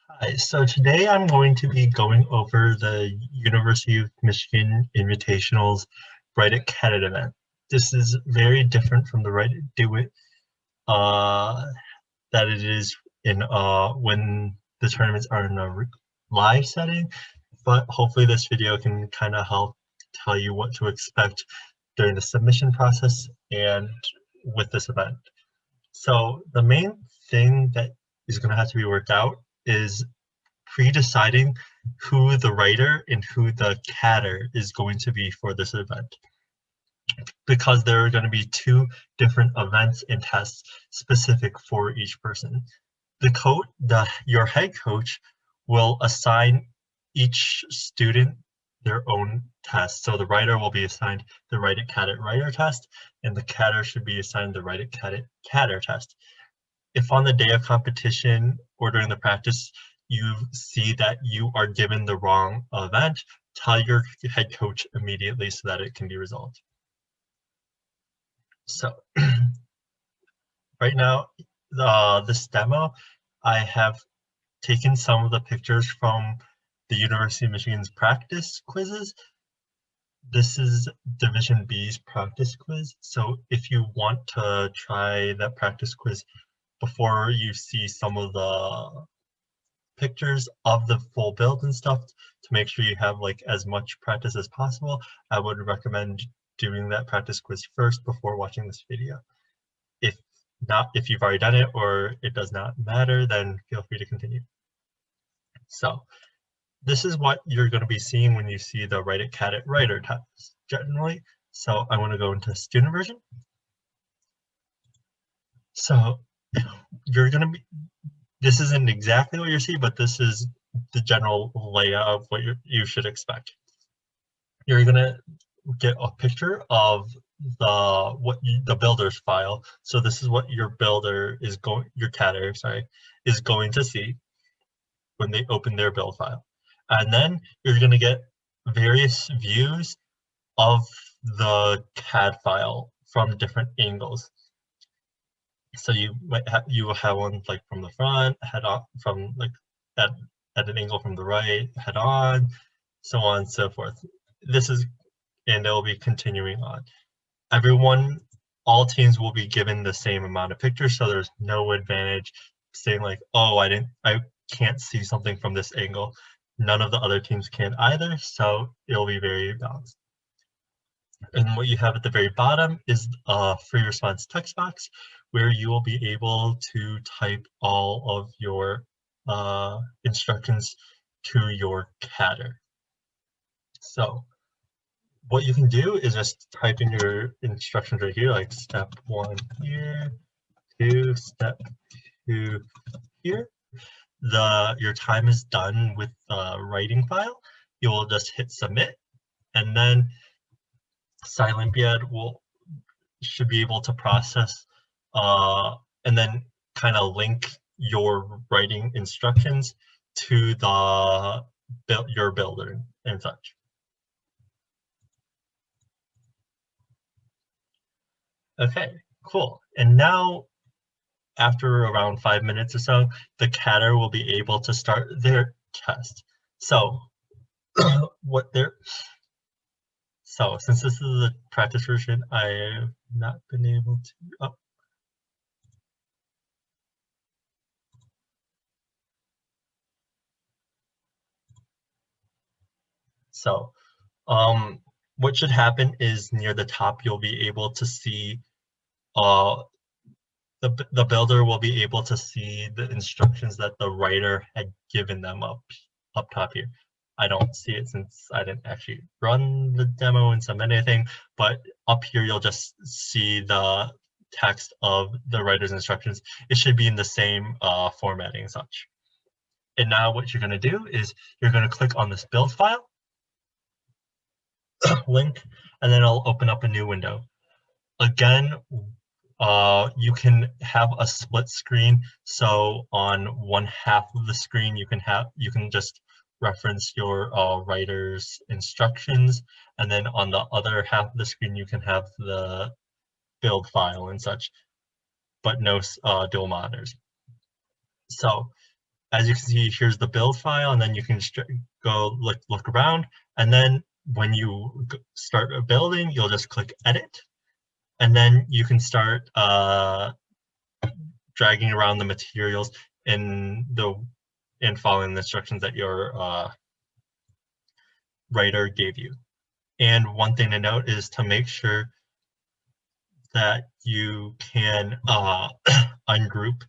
Hi, so today I'm going to be going over the University of Michigan Invitational's Write It CAD event. This is very different from the Write It Do It uh, that it is in when the tournaments are in a live setting, but hopefully this video can kind of help tell you what to expect during the submission process and with this event. So the main thing that is going to have to be worked out is pre-deciding who the writer and who the cadder is going to be for this event, because there are going to be two different events and tests specific for each person. Your head coach will assign each student their own test. So the writer will be assigned the Write It CAD It Writer test, and the cadder should be assigned the Write It CAD It Cadder test. If on the day of competition or during the practice you see that you are given the wrong event, tell your head coach immediately so that it can be resolved. So right now, this demo, I have taken some of the pictures from the University of Michigan's practice quizzes. This is Division B's practice quiz. So if you want to try that practice quiz before you see some of the pictures of the full build and stuff to make sure you have like as much practice as possible, I would recommend doing that practice quiz first before watching this video. If not, if you've already done it or it does not matter, then feel free to continue. So this is what you're going to be seeing when you see the Write It CAD It Writer test generally. So I want to go into student version. So you're going to be, this isn't exactly what you see, but this is the general layout of what you should expect. You're going to get a picture of the builder's file. So this is what your builder is going, your cadder, sorry, is going to see when they open their build file. And then you're going to get various views of the CAD file from different angles. So you will have one like from the front, head on, from like at an angle from the right, head on, so on and so forth. This is, and it will be continuing on. All teams will be given the same amount of pictures, so there's no advantage saying like, oh, I can't see something from this angle. None of the other teams can either, so it'll be very balanced. And what you have at the very bottom is a free response text box where you will be able to type all of your instructions to your cadder. So what you can do is just type in your instructions right here, like step 1 here, step 2 here. Your time is done with the writing file. You will just hit submit, and then Scilympiad should be able to process and then kind of link your writing instructions to your builder and such. Okay, cool. And now, after around 5 minutes or so, the cadder will be able to start their test. So so since this is a practice version, I have not been able to, So what should happen is near the top, you'll be able to see, the builder will be able to see the instructions that the writer had given them up top here. I don't see it since I didn't actually run the demo and submit anything, but up here you'll just see the text of the writer's instructions. It should be in the same formatting and such. And now what you're going to do is you're going to click on this build file link, and then it'll open up a new window. Again, you can have a split screen. So on one half of the screen, you can just reference your writer's instructions, and then on the other half of the screen, you can have the build file and such, but no dual monitors. So as you can see, here's the build file, and then you can go look around. And then when you start building, you'll just click edit, and then you can start dragging around the materials in following the instructions that your writer gave you. And one thing to note is to make sure that you can ungroup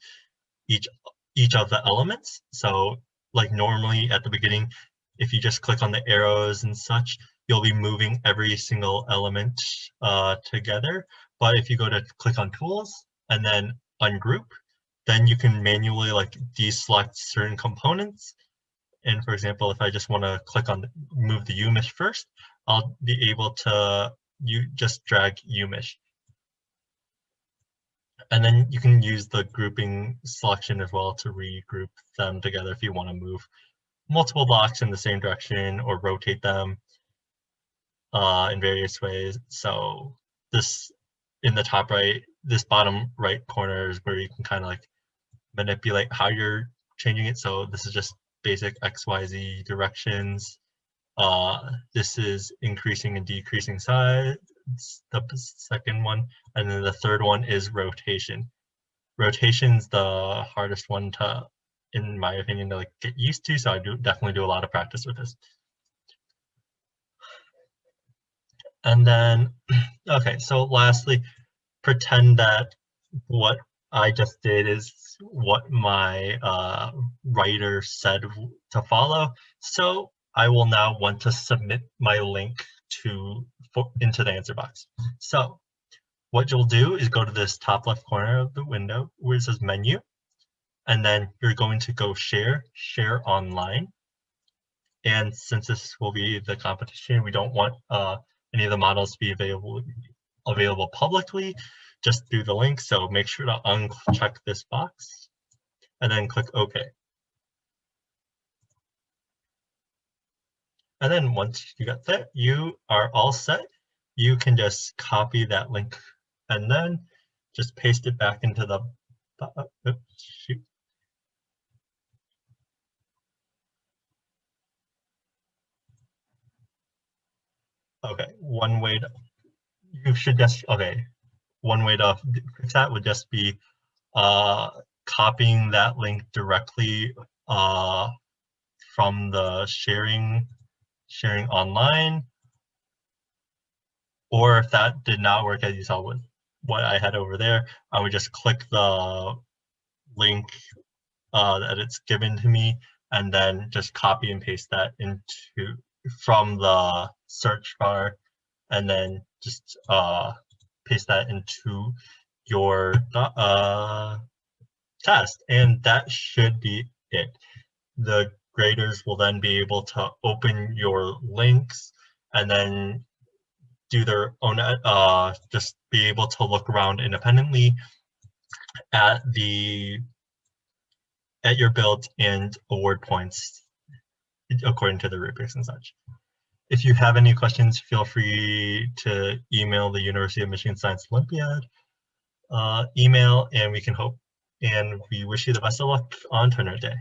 each of the elements. So like normally at the beginning, if you just click on the arrows and such, you'll be moving every single element together. But if you go to click on tools and then ungroup, then you can manually like deselect certain components. And for example, if I just want to click on move the UMSO first, I'll be able to just drag UMSO. And then you can use the grouping selection as well to regroup them together if you want to move multiple blocks in the same direction or rotate them in various ways. So this in the top right, this bottom right corner is where you can kind of like manipulate how you're changing it. So this is just basic XYZ directions. This is increasing and decreasing size, the second one. And then the third one is rotation. Rotation's the hardest one to, in my opinion, to like get used to. So I definitely do a lot of practice with this. And then, okay, so lastly, pretend that what I just did is what my writer said to follow. So I will now want to submit my link into the answer box. So what you'll do is go to this top left corner of the window where it says menu, and then you're going to go share online. And since this will be the competition, we don't want any of the models to be available publicly, just through the link. So make sure to uncheck this box and then click OK. And then once you got that, you are all set. You can just copy that link and then just paste it back into the, oops, shoot. Okay, one way to fix that would just be copying that link directly from the sharing online. Or if that did not work, as you saw with what I had over there, I would just click the link that it's given to me and then just copy and paste that from the search bar and then just paste that into your test, and that should be it. The graders will then be able to open your links and then do their own, just be able to look around independently at your build and award points according to the rubrics and such. If you have any questions, feel free to email the University of Michigan Science Olympiad email, and we wish you the best of luck on tournament day.